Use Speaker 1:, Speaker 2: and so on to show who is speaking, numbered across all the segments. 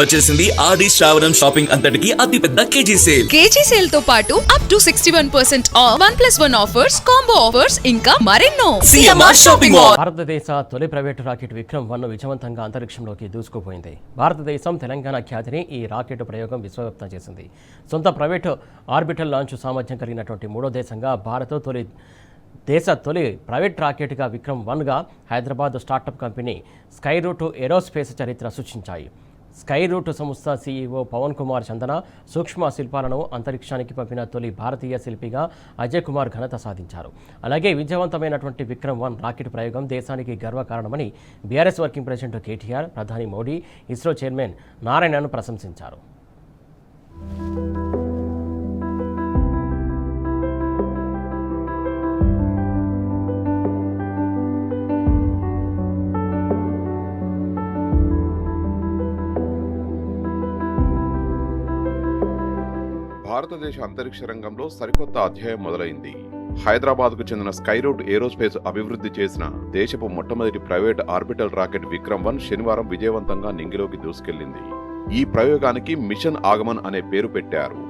Speaker 1: వచ్చేసింది ఆది శ్రావణం షాపింగ్ అంతటికి అతిపెద్ద కేజీ సేల్ తో పాటు up to 61% of 1+1 offers, combo offers ఇంకా మరెన్నో. CMR shopping mall.
Speaker 2: భారతదేశ తొలి ప్రైవేటు రాకెట్ విక్రమ్ 1 విజయవంతంగా అంతరిక్షంలోకి దూసుకుపోయింది. భారతదేశం తెలంగాణ ఖ్యాతిని ఈ రాకెట్ ప్రయోగం విశ్వవ్యాప్తం చేసింది. సొంత ప్రైవేటు ఆర్బిటల్ లాంచ్ సామర్థ్యం కలిగినటువంటి మూడో దేశంగా భారత్ తొలి ప్రైవేట్ రాకెట్గా విక్రమ్ 1గా Hyderabad startup company Skyroot aerospace చరిత్ర సృష్టించాయి. స్కైరూట్ సంస్థ సీఈఓ పవన్ కుమార్ చందన సూక్ష్మ శిల్పాలను అంతరిక్షానికి పంపిన తొలి భారతీయ శిల్పిగా అజయ్ కుమార్ ఘనత సాధించారు. అలాగే విజయవంతమైనటువంటి విక్రమ్ 1 రాకెట్ ప్రయోగం దేశానికి గర్వకారణమని బీఆర్ఎస్ వర్కింగ్ ప్రెసిడెంట్ కేటీఆర్, ప్రధాని మోడీ, ఇస్రో చైర్మన్ నారాయణను ప్రశంసించారు.
Speaker 3: భారతదేశ అంతరిక్ష రంగంలో సరికొత్త అధ్యాయం మొదలైంది. హైదరాబాద్కు చెందిన స్కైరూట్ ఏరోస్పేస్ అభివృద్ధి చేసిన దేశపు మొట్టమొదటి ప్రైవేట్ ఆర్బిటల్ రాకెట్ విక్రమ్ 1 శనివారం విజయవంతంగా నింగిలోకి దూసుకెళ్లింది. ఈ ప్రయోగానికి మిషన్ ఆగమన్ అనే పేరు పెట్టారు.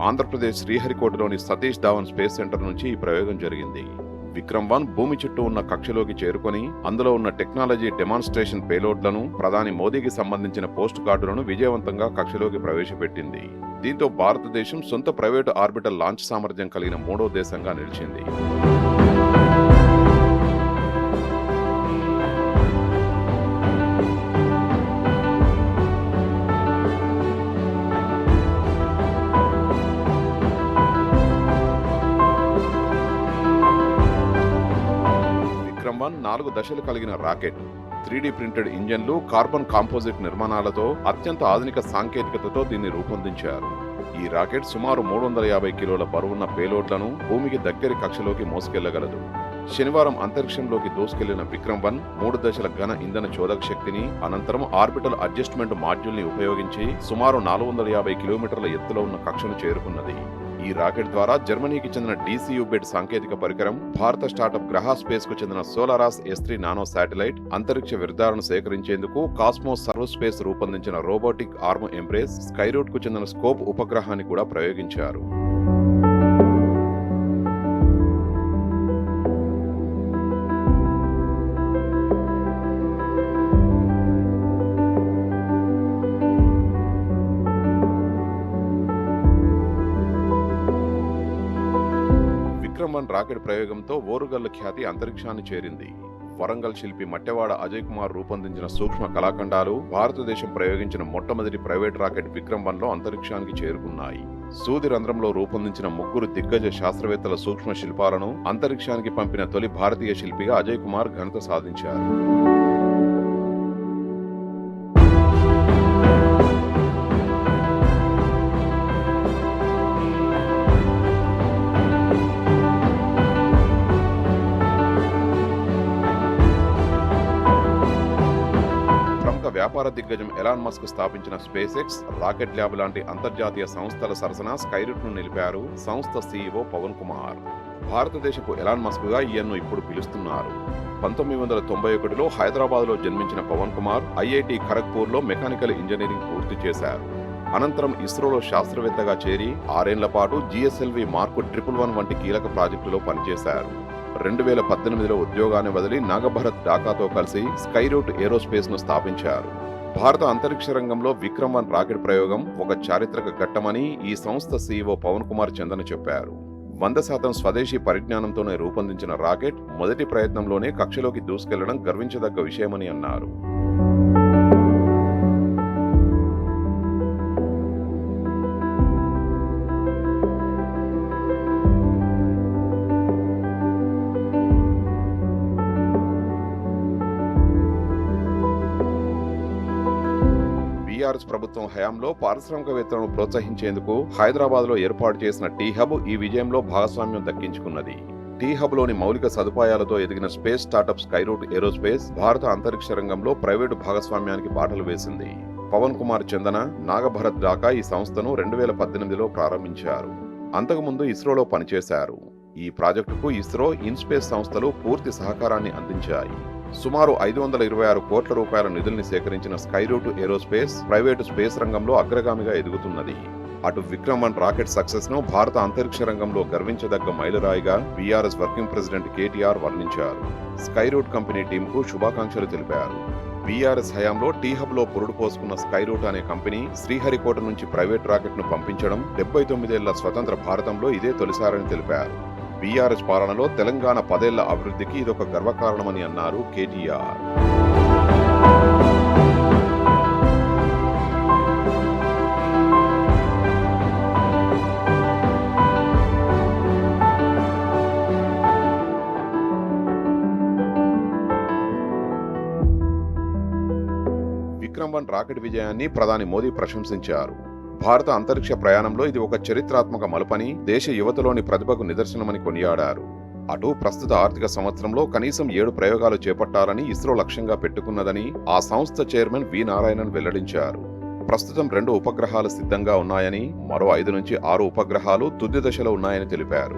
Speaker 3: ఆంధ్రప్రదేశ్ శ్రీహరికోటలోని సతీష్ ధావన్ స్పేస్ సెంటర్ నుంచి ఈ ప్రయోగం జరిగింది. విక్రమ్ 1 భూమి చుట్టూ ఉన్న కక్షలోకి చేరుకొని అందులో ఉన్న టెక్నాలజీ డెమాన్స్ట్రేషన్ పేలోడ్లను, ప్రధాని మోదీకి సంబంధించిన పోస్ట్ కార్డులను విజయవంతంగా కక్షలోకి ప్రవేశపెట్టింది. దీంతో భారతదేశం సొంత ప్రైవేటు ఆర్బిటల్ లాంచ్ సామర్థ్యం కలిగిన మూడో దేశంగా నిలిచింది. విక్రమ్ 1 4 దశలు కలిగిన రాకెట్ 3D ప్రింటెడ్ ఇంజన్లు, కార్బన్ కాంపోజిట్ నిర్మాణాలతో అత్యంత ఆధునిక సాంకేతికతతో దీన్ని రూపొందించారు. ఈ రాకెట్ సుమారు 350 కిలోల బరువున్న పేలోడ్లను భూమికి దగ్గరి కక్షలోకి మోసుకెళ్లగలదు. శనివారం అంతరిక్షంలోకి దూసుకెళ్లిన విక్రమ్ 1 3 దశల ఘన ఇంధన చోదక శక్తిని, అనంతరం ఆర్బిటల్ అడ్జస్ట్మెంట్ మాడ్యూల్ ని ఉపయోగించి సుమారు 450 కిలోమీటర్ల ఎత్తులో ఉన్న కక్షను చేరుకున్నది. ఈ రాకెట్ ద్వారా జర్మనీకి చెందిన DCU బెడ్ సాంకేతిక పరికరం, భారత స్టార్టప్ గ్రహ స్పేస్ కు చెందిన సోలారాస్ S3 నానో శాటిలైట్, అంతరిక్ష వ్యర్థాలను సేకరించేందుకు కాస్మోస్ సర్వ్ స్పేస్ రూపొందించిన రోబోటిక్ ఆర్మ్ ఎంబ్రేస్, స్కైరూట్ కు చెందిన స్కోప్ ఉపగ్రహాన్ని కూడా ప్రయోగించారు. విక్రమ్ 1 రాకెట్ ప్రయోగంతో ఓరుగల్లు ఖ్యాతి అంతరిక్షాన్ని చేరింది. వరంగల్ శిల్పి మట్టెవాడ అజయ్ కుమార్ రూపొందించిన సూక్ష్మ కళాఖండాలు భారతదేశం ప్రయోగించిన మొట్టమొదటి ప్రైవేట్ రాకెట్ విక్రమ్ 1లో అంతరిక్షానికి చేరుకున్నాయి. సూది రంధ్రంలో రూపొందించిన 3 దిగ్గజ శాస్త్రవేత్తల సూక్ష్మ శిల్పాలను అంతరిక్షానికి పంపిన తొలి భారతీయ శిల్పిగా అజయ్ కుమార్ ఘనత సాధించారు. వ్యాపార దిగ్గజం ఎలాన్ మస్క్ స్థాపించిన స్పేస్ ఎక్స్, రాకెట్ ల్యాబ్ లాంటి అంతర్జాతీయ సంస్థల సరసన స్కైరూట్ ను నిలిపారు సంస్థ సీఈఓ పవన్ కుమార్. భారతదేశపు ఎలాన్ మస్క్ గా ఈయన్ను ఇప్పుడు పిలుస్తున్నారు. 1991లో హైదరాబాద్ లో జన్మించిన పవన్ కుమార్ IIT ఖరగ్పూర్ లో మెకానికల్ ఇంజనీరింగ్ పూర్తి చేశారు. అనంతరం ఇస్రోలో శాస్త్రవేత్తగా చేరి 6 ఏళ్ల పాటు GSLV మార్క్ 111 వంటి కీలక ప్రాజెక్టులో పనిచేశారు. 2018లో ఉద్యోగాన్ని వదిలి నాగభరత్ ఢాకాతో కలిసి స్కైరూట్ ఏరోస్పేస్ ను స్థాపించారు. భారత అంతరిక్ష రంగంలో విక్రమ్ 1 రాకెట్ ప్రయోగం ఒక చారిత్రక ఘట్టమని ఈ సంస్థ సీఈఓ పవన్ కుమార్ చందన చెప్పారు. 100% స్వదేశీ పరిజ్ఞానంతోనే రూపొందించిన రాకెట్ మొదటి ప్రయత్నంలోనే కక్షలోకి దూసుకెళ్లడం గర్వించదగ్గ విషయమని అన్నారు. బీఆర్ఎస్ ప్రభుత్వం హయాంలో పారిశ్రామికవేత్తలను ప్రోత్సహించేందుకు హైదరాబాద్ లో ఏర్పాటు చేసిన టీ హబ్ ఈ విజయంలో భాగస్వామ్యం దక్కించుకున్నది. టీ హబ్ లోని మౌలిక సదుపాయాలతో ఎదిగిన స్పేస్ స్టార్టప్ స్కైరూట్ ఏరోస్పేస్ భారత అంతరిక్ష రంగంలో ప్రైవేటు భాగస్వామ్యానికి బాటలు వేసింది. పవన్ కుమార్ చందన, నాగభరత్ ఢాకా ఈ సంస్థను 2018లో ప్రారంభించారు. అంతకుముందు ఇస్రోలో పనిచేశారు. ఈ ప్రాజెక్టుకు ఇస్రో, ఇన్స్పేస్ సంస్థలు పూర్తి సహకారాన్ని అందించాయి. సుమారు 526 కోట్ల రూపాయల నిధుల్ని సేకరించిన స్కైరూట్ ఏరోస్పేస్ ప్రైవేటు స్పేస్ రంగంలో అగ్రగామిగా ఎదుగుతున్నది. అటు విక్రమ్ 1 రాకెట్ సక్సెస్ ను భారత అంతరిక్ష రంగంలో గర్వించదగ్గ మైలురాయిగా బీఆర్ఎస్ వర్కింగ్ ప్రెసిడెంట్ కేటీఆర్ వర్ణించారు. స్కైరూట్ కంపెనీ టీంకు శుభాకాంక్షలు తెలిపారు. బీఆర్ఎస్ హయాంలో టీ హబ్ లో పురుడు పోసుకున్న స్కైరూట్ అనే కంపెనీ శ్రీహరికోట నుంచి ప్రైవేట్ రాకెట్ ను పంపించడం 79 ఏళ్ల స్వతంత్ర భారతంలో ఇదే తొలిసారని తెలిపారు. బీఆర్ఎస్ పాలనలో తెలంగాణ 10 ఏళ్ల అభివృద్ధికి ఇదొక గర్వకారణమని అన్నారు కేటీఆర్. విక్రమ్ 1 రాకెట్ విజయాన్ని ప్రధాని మోదీ ప్రశంసించారు. భారత అంతరిక్ష ప్రయాణంలో ఇది ఒక చరిత్రాత్మక మలుపని, దేశ యువతలోని ప్రతిభకు నిదర్శనమని కొనియాడారు. అటు ప్రస్తుత ఆర్థిక సంవత్సరంలో కనీసం 7 ప్రయోగాలు చేపట్టాలని ఇస్రో లక్ష్యంగా పెట్టుకున్నదని ఆ సంస్థ చైర్మన్ వి నారాయణన్ వెల్లడించారు. ప్రస్తుతం 2 ఉపగ్రహాలు సిద్ధంగా ఉన్నాయని, మరో 5 నుంచి 6 ఉపగ్రహాలు తుది దశలో ఉన్నాయని తెలిపారు.